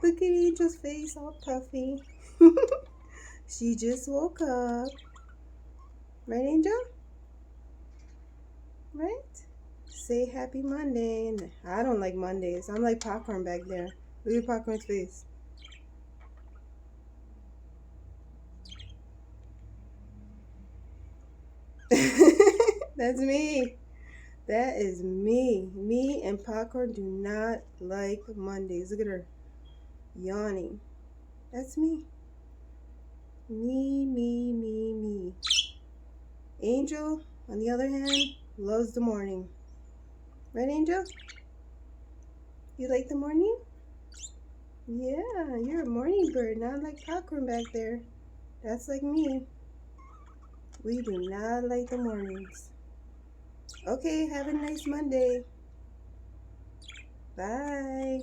Look at Angel's face all puffy. She just woke up. Right, Angel? Right? Say happy Monday. And I don't like Mondays. I'm like popcorn back there. Look at Popcorn's face. That's me. That is me. Me and Popcorn do not like Mondays. Look at her yawning. That's me. Me. Angel, on the other hand, loves the morning. Right, Angel? You like the morning? Yeah, you're a morning bird, not like Popcorn back there. That's like me. We do not like the mornings. Okay, have a nice Monday. Bye.